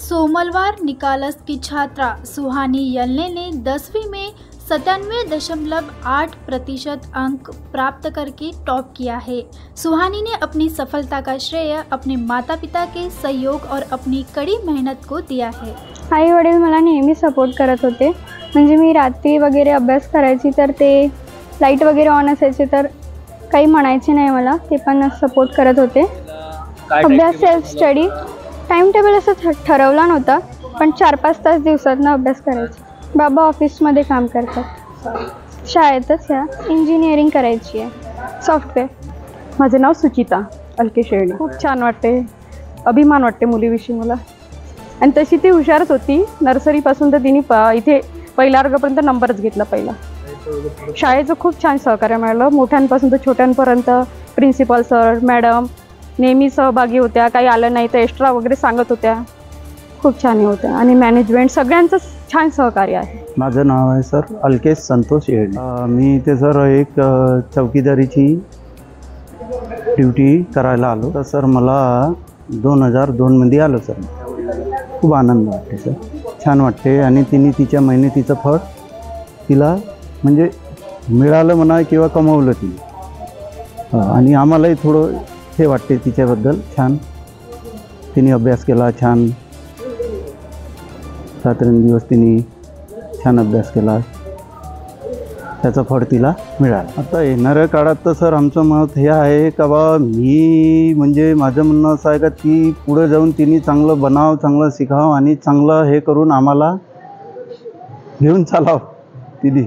सोमवार निकालस की छात्रा सुहानी यलने ने 10वीं में 97.8% अंक प्राप्त करके टॉप किया है। सुहानी ने अपनी सफलता का श्रेय अपने माता पिता के सहयोग और अपनी कड़ी मेहनत को दिया है। आई वडील मला नेहमी सपोर्ट करत होते। म्हणजे मी रात्री वगैरे अभ्यास करायची तर ते लाईट वगैरे ऑन असायचे तर काही म्हणायचे नाही मला, ते पण सपोर्ट करत होते। अभ्यास सेल्फ स्टडी टाइम टेबल असं ठरवला नव्हता, पण 4-5 तास दिवसातनं अभ्यास करायचे। बाबा ऑफिसमध्ये काम करतात, शाळेतच या इंजिनिअरिंग करायची आहे, सॉफ्टवेअर। माझे नाव सुचिता अलके शेळणी। खूप छान वाटते, अभिमान वाटते मुलीविषयी मला। आणि तशी ती हुशारच होती, नर्सरीपासून तर तिने इथे पहिल्या वर्गापर्यंत नंबरच घेतला पहिला। शाळेचं खूप छान सहकार्य मिळालं, मोठ्यांपासून तर छोट्यांपर्यंत। प्रिन्सिपल सर मॅडम नेहमी सहभागी होत्या, काही आलं नाही तर एक्स्ट्रा वगैरे सांगत होत्या, खूप छान होत्या। आणि मॅनेजमेंट सगळ्यांचं छान सहकार्य आहे। माझं नाव आहे सर अलकेश संतोष येडे। मी इथे सर एक चौकीदारीची ड्युटी करायला आलो, तर सर मला 2002 मध्ये आलो सर। खूप आनंद वाटते सर, छान वाटते। आणि तिने तिच्या मेहनतीचं फळ तिला म्हणजे मिळालं म्हणा किंवा कमवलं तिने। आणि आम्हालाही थोडं हे वाटते तिच्याबद्दल छान, तिने अभ्यास केला छान, रात्रंदिवस तिने छान अभ्यास केला, त्याचं फळ तिला मिळालं। आता येणाऱ्या काळात तर सर आमचं मत हे आहे का बा मी म्हणजे माझं म्हणणं असं आहे का ती पुढे जाऊन तिने चांगलं बनावं, चांगलं शिकावं आणि चांगलं हे करून आम्हाला घेऊन चालावं तिने।